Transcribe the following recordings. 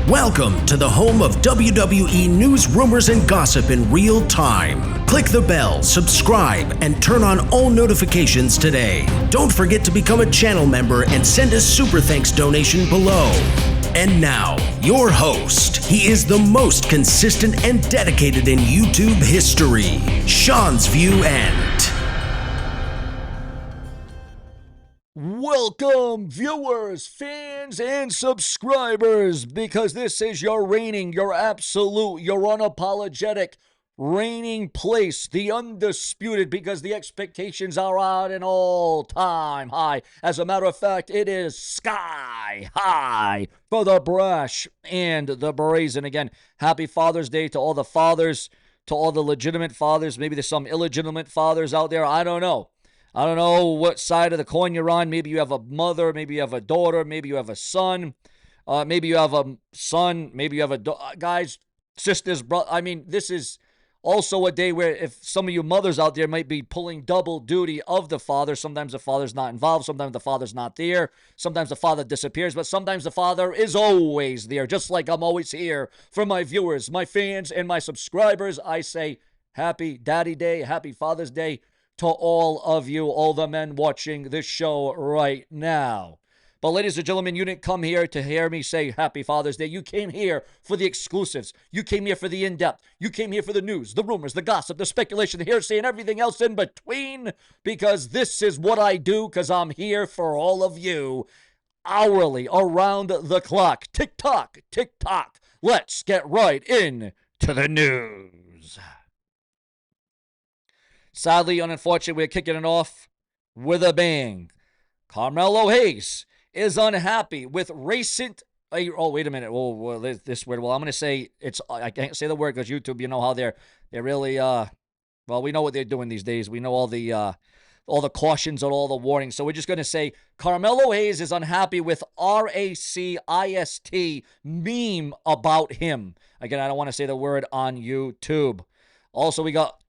Welcome to the home of WWE News Rumors and Gossip in real time. Click the bell, subscribe, and turn on all notifications today. Don't forget to become a channel member and send a super thanks donation below. And now, your host. He is the most consistent and dedicated in YouTube history, Seanzviewent. Welcome, viewers, fans, and subscribers, because this is your reigning, your absolute, your unapologetic reigning place, the undisputed, because the expectations are at an all-time high. As a matter of fact, it is sky high for the brash and the brazen. Again, happy Father's Day to all the fathers, to all the legitimate fathers. Maybe there's some illegitimate fathers out there. I don't know. I don't know what side of the coin you're on. Maybe you have a mother. Maybe you have a daughter. Maybe you have a son. Maybe you have a son. Maybe you have guys, sisters, brother. I mean, this is also a day where if some of you mothers out there might be pulling double duty of the father. Sometimes the father's not involved. Sometimes the father's not there. Sometimes the father disappears. But sometimes the father is always there. Just like I'm always here for my viewers, my fans, and my subscribers. I say happy Daddy Day. Happy Father's Day to all of you, all the men watching this show right now. But ladies and gentlemen, you didn't come here to hear me say Happy Father's Day. You came here for the exclusives. You came here for the in-depth. You came here for the news, the rumors, the gossip, the speculation, the hearsay, and everything else in between, because this is what I do, because I'm here for all of you hourly, around the clock. Tick-tock, tick-tock. Let's get right in to the news. Sadly, unfortunately, we're kicking it off with a bang. Carmelo Hayes is unhappy with recent... Oh, wait a minute. Oh, this word. Well, I'm going to say it's... I can't say the word because YouTube, you know how they're really... Well, we know what they're doing these days. We know all the cautions and all the warnings. So we're just going to say Carmelo Hayes is unhappy with RACIST meme about him. Again, I don't want to say the word on YouTube. Also, we got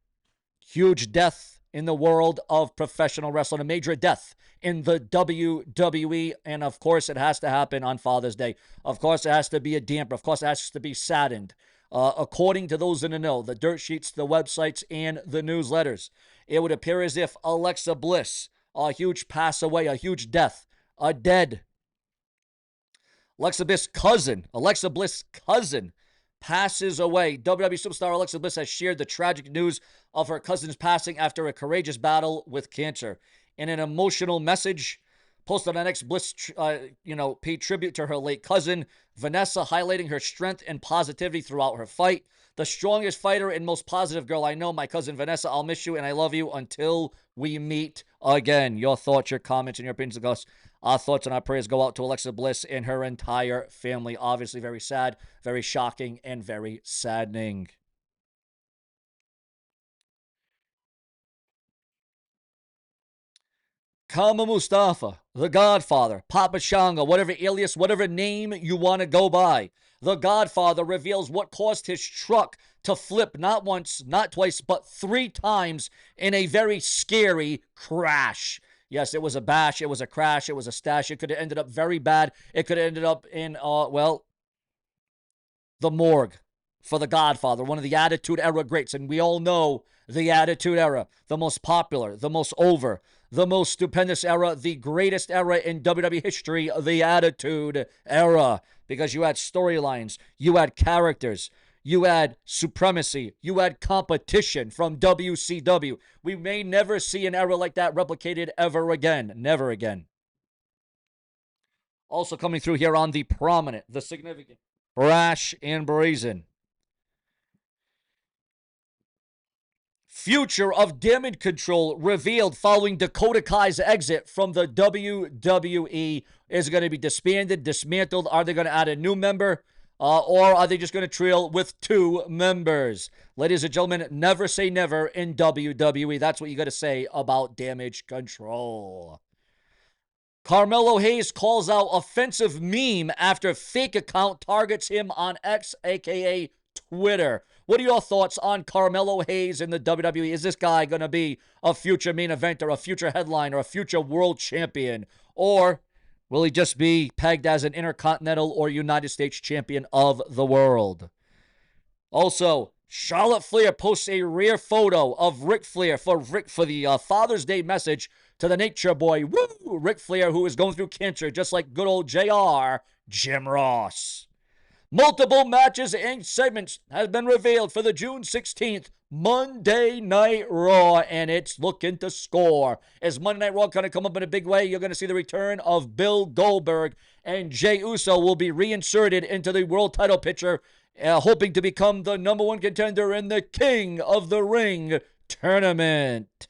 huge death in the world of professional wrestling, a major death in the WWE, and of course it has to happen on Father's Day. Of course it has to be a damper. Of course it has to be saddened. According to those in the know, the dirt sheets, the websites, and the newsletters, it would appear as if Alexa Bliss, a huge pass away, a huge death, a dead. Alexa Bliss' cousin, passes away. WWE superstar Alexa Bliss has shared the tragic news of her cousin's passing after a courageous battle with cancer. In an emotional message posted on X, Bliss, paid tribute to her late cousin, Vanessa, highlighting her strength and positivity throughout her fight. The strongest fighter and most positive girl I know, my cousin Vanessa. I'll miss you and I love you until we meet again. Your thoughts, your comments, and your opinions of us. Our thoughts and our prayers go out to Alexa Bliss and her entire family. Obviously very sad, very shocking, and very saddening. Kama Mustafa, the Godfather, Papa Shango, whatever alias, whatever name you want to go by. The Godfather reveals what caused his truck to flip not once, not twice, but 3 times in a very scary crash. Yes, it was a bash, it was a crash, it was a stash. It could have ended up very bad. It could have ended up in, the morgue for the Godfather, one of the Attitude Era greats. And we all know the Attitude Era, the most popular, the most over, the most stupendous era, the greatest era in WWE history, the Attitude Era. Because you had storylines, you had characters, you had supremacy, you had competition from WCW. We may never see an era like that replicated ever again. Never again. Also coming through here on the prominent, the significant, brash, and brazen. Future of Damage Control revealed following Dakota Kai's exit from the WWE. Is going to be disbanded, dismantled? Are they going to add a new member? Or are they just going to trail with 2 members? Ladies and gentlemen, never say never in WWE. That's what you got to say about Damage Control. Carmelo Hayes calls out offensive meme after fake account targets him on X, a.k.a. Twitter. What are your thoughts on Carmelo Hayes in the WWE? Is this guy going to be a future main eventer, a future headliner, a future world champion? Or Will he just be pegged as an Intercontinental or United States champion of the world? Also, Charlotte Flair posts a rare photo of Ric Flair for the Father's Day message to the Nature Boy. Woo! Ric Flair, who is going through cancer, just like good old JR, Jim Ross. Multiple matches and segments have been revealed for the June 16th Monday Night Raw, and it's looking to score. Is Monday Night Raw going to come up in a big way? You're going to see the return of Bill Goldberg, and Jey Uso will be reinserted into the world title picture, hoping to become the #1 contender in the King of the Ring tournament.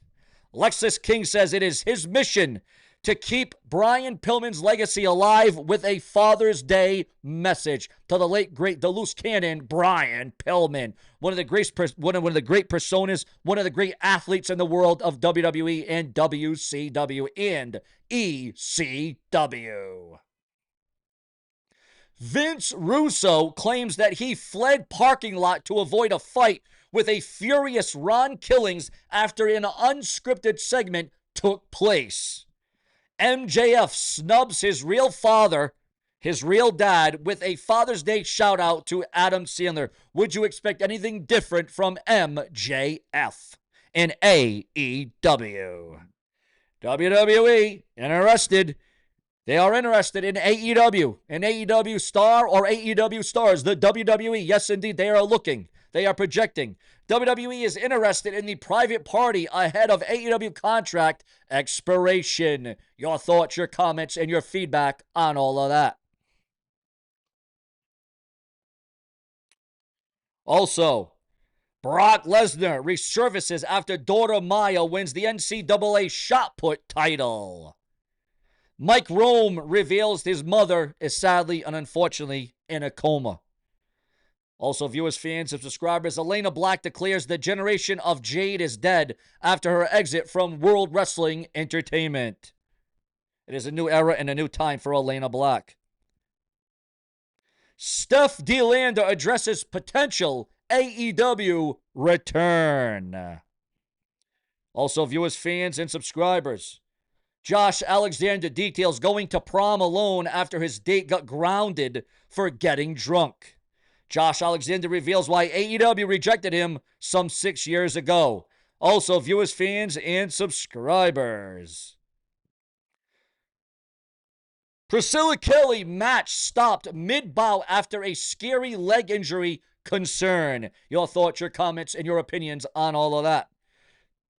Lexis King says it is his mission to keep Brian Pillman's legacy alive with a Father's Day message to the late, great, the loose cannon, Brian Pillman. One of the great personas, one of the great athletes in the world of WWE and WCW and ECW. Vince Russo claims that he fled parking lot to avoid a fight with a furious Ron Killings after an unscripted segment took place. MJF snubs his real father, his real dad, with a Father's Day shout out to Adam Sandler. Would you expect anything different from MJF in AEW? WWE interested. They are interested in AEW, an AEW star or AEW stars. The WWE, yes indeed, they are looking. They are projecting. WWE is interested in the private party ahead of AEW contract expiration. Your thoughts, your comments, and your feedback on all of that. Also, Brock Lesnar resurfaces after daughter Maya wins the NCAA shot put title. Mike Rome reveals his mother is sadly and unfortunately in a coma. Also, viewers, fans, and subscribers, Elena Black declares the generation of Jade is dead after her exit from World Wrestling Entertainment. It is a new era and a new time for Elena Black. Steph DeLander addresses potential AEW return. Also, viewers, fans, and subscribers, Josh Alexander details going to prom alone after his date got grounded for getting drunk. Josh Alexander reveals why AEW rejected him some 6 years ago. Also, viewers, fans, and subscribers, Priscilla Kelly match stopped mid-bout after a scary leg injury concern. Your thoughts, your comments, and your opinions on all of that.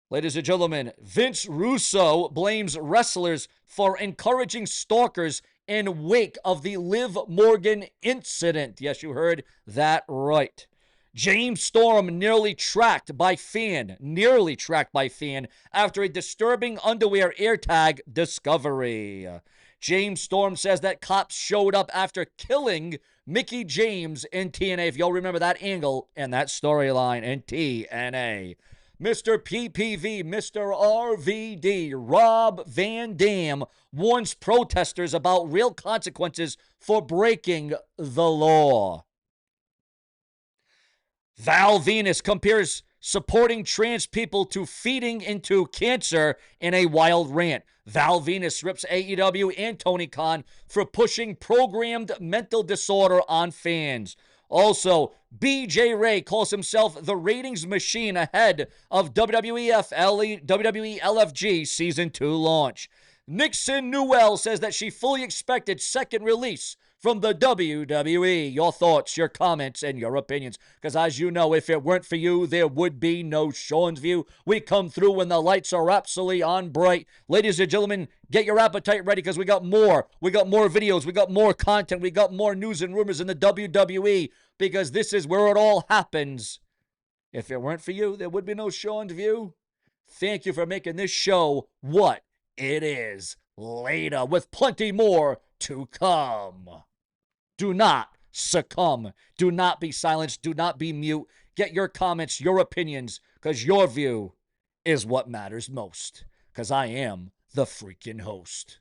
Ladies and gentlemen, Vince Russo blames wrestlers for encouraging stalkers in wake of the Liv Morgan incident. Yes, you heard that right. James Storm nearly tracked by fan after a disturbing underwear AirTag discovery. James Storm says that cops showed up after killing Mickie James in TNA. If y'all remember that angle and that storyline in TNA. Mr. PPV, Mr. RVD, Rob Van Dam warns protesters about real consequences for breaking the law. Val Venus compares supporting trans people to feeding into cancer in a wild rant. Val Venus rips AEW and Tony Khan for pushing programmed mental disorder on fans. Also, BJ Ray calls himself the ratings machine ahead of WWE LFG Season 2 launch. Nixon Newell says that she fully expected second release from the WWE. Your thoughts, your comments, and your opinions. Because as you know, if it weren't for you, there would be no Sean's View. We come through when the lights are absolutely on bright. Ladies and gentlemen, get your appetite ready because we got more. We got more videos. We got more content. We got more news and rumors in the WWE because this is where it all happens. If it weren't for you, there would be no Sean's View. Thank you for making this show what it is. Later, with plenty more to come. Do not succumb. Do not be silenced. Do not be mute. Get your comments, your opinions, because your view is what matters most. Because I am the freaking host.